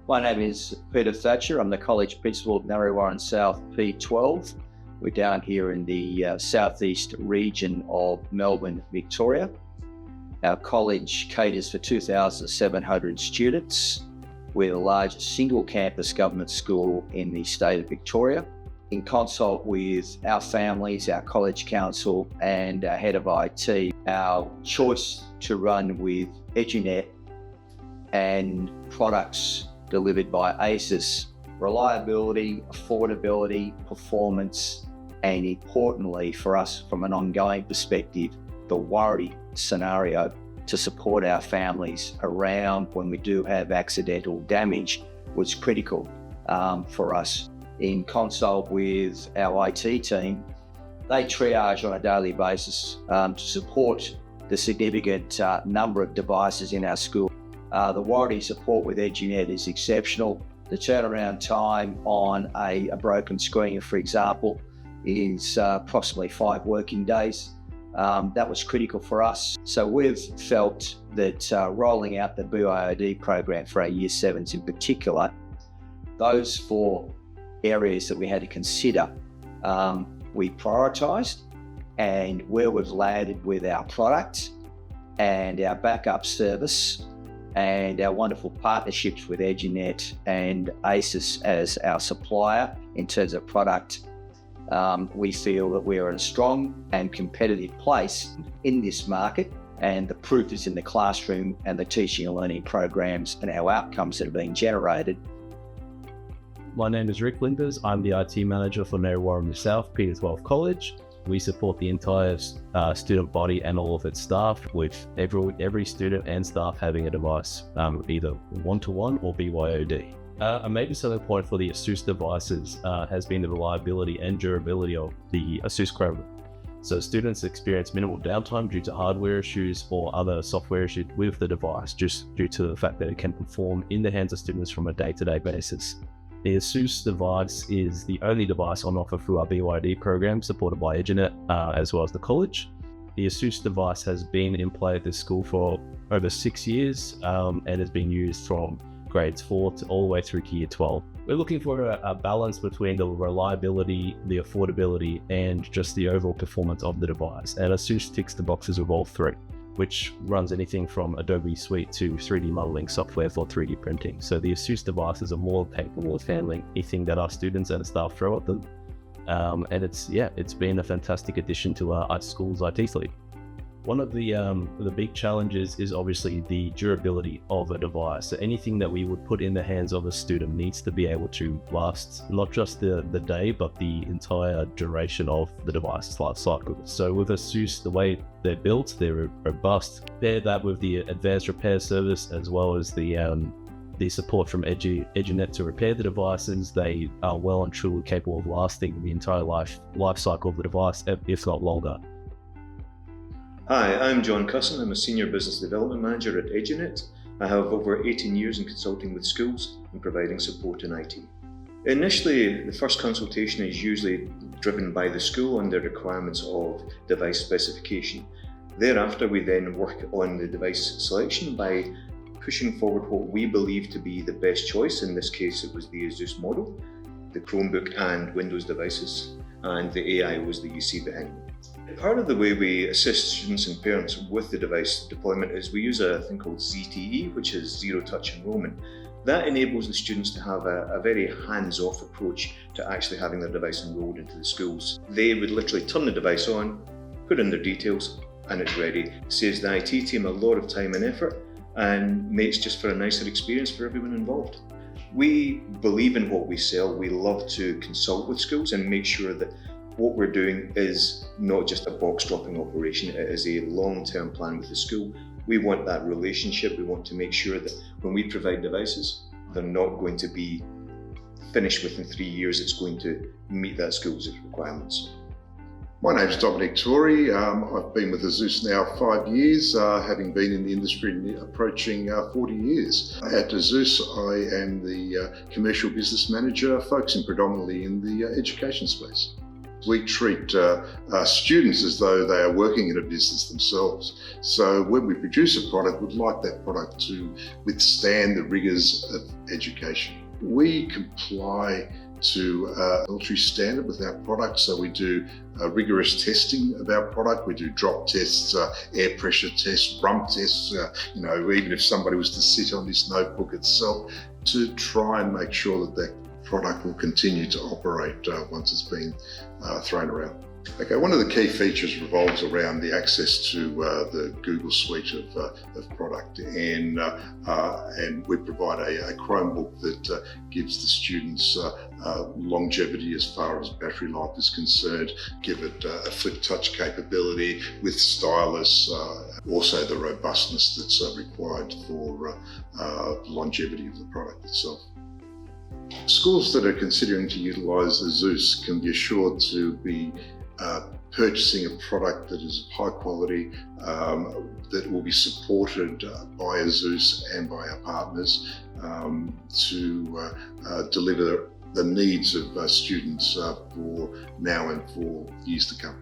My name is Peter Thatcher. I'm the college principal at Narre South P-12. We're down here in the southeast region of Melbourne, Victoria. Our college caters for 2,700 students. We're the largest single campus government school in the state of Victoria. In consult with our families, our college council and our head of IT, our choice to run with Edunet and products delivered by ASUS, reliability, affordability, performance, and importantly for us from an ongoing perspective, the worry scenario to support our families around when we do have accidental damage was critical for us. In consult with our IT team, they triage on a daily basis to support the significant number of devices in our school. The warranty support with Edunet is exceptional. The turnaround time on a broken screen, for example, is approximately 5 working days. That was critical for us. So we've felt that rolling out the BYOD program for our Year 7s in particular, those 4 areas that we had to consider, we prioritised, and where we've landed with our product and our backup service and our wonderful partnerships with Edunet and ASUS as our supplier in terms of product, we feel that we are in a strong and competitive place in this market, and the proof is in the classroom and the teaching and learning programs and our outcomes that are being generated. My name is Rick Linders. I'm the IT manager for Narre South P-12 College. We support the entire student body and all of its staff, with every student and staff having a device, either one-to-one or BYOD. A major selling point for the ASUS devices has been the reliability and durability of the ASUS Chromebook. So students experience minimal downtime due to hardware issues or other software issues with the device, just due to the fact that it can perform in the hands of students from a day-to-day basis. The ASUS device is the only device on offer through our BYD program, supported by Edunet, as well as the college. The ASUS device has been in play at this school for over 6 years and has been used from grades 4 to all the way through to Year 12. We're looking for a balance between the reliability, the affordability, and just the overall performance of the device. And ASUS ticks the boxes of all 3, which runs anything from Adobe Suite to 3D modeling software for 3D printing. So the ASUS devices are more capable of handling anything that our students and staff throw at them. And it's been a fantastic addition to our school's IT fleet. One of the big challenges is obviously the durability of a device. So anything that we would put in the hands of a student needs to be able to last not just the day, but the entire duration of the device's life cycle. So with ASUS, the way they're built, they're robust. Pair that with the advanced repair service, as well as the support from Edunet to repair the devices, they are well and truly capable of lasting the entire life cycle of the device, if not longer. Hi, I'm John Cusson. I'm a Senior Business Development Manager at Edunet. I have over 18 years in consulting with schools and providing support in IT. Initially, the first consultation is usually driven by the school and the requirements of device specification. Thereafter, we then work on the device selection by pushing forward what we believe to be the best choice. In this case, it was the ASUS model, the Chromebook and Windows devices, and the AIOs that you see behind me. Part of the way we assist students and parents with the device deployment is we use a thing called ZTE, which is Zero Touch Enrollment. That enables the students to have a very hands-off approach to actually having their device enrolled into the schools. They would literally turn the device on, put in their details, and it's ready. It saves the IT team a lot of time and effort and makes just for a nicer experience for everyone involved. We believe in what we sell. We love to consult with schools and make sure that what we're doing is not just a box-dropping operation, it is a long-term plan with the school. We want that relationship. We want to make sure that when we provide devices, they're not going to be finished within 3 years. It's going to meet that school's requirements. My name is Dominic Tory. I've been with ASUS now 5 years, having been in the industry approaching 40 years. At ASUS, I am the commercial business manager, focusing predominantly in the education space. We treat students as though they are working in a business themselves. So when we produce a product, we'd like that product to withstand the rigours of education. We comply to military standard with our product, so we do rigorous testing of our product. We do drop tests, air pressure tests, rump tests, even if somebody was to sit on this notebook itself, to try and make sure that that product will continue to operate once it's been thrown around. Okay, one of the key features revolves around the access to the Google suite of product, and we provide a Chromebook that gives the students longevity as far as battery life is concerned, give it a flip touch capability with stylus, also the robustness that's required for longevity of the product itself. Schools that are considering to utilise ASUS can be assured to be purchasing a product that is of high quality, that will be supported by ASUS and by our partners to deliver the needs of students for now and for years to come.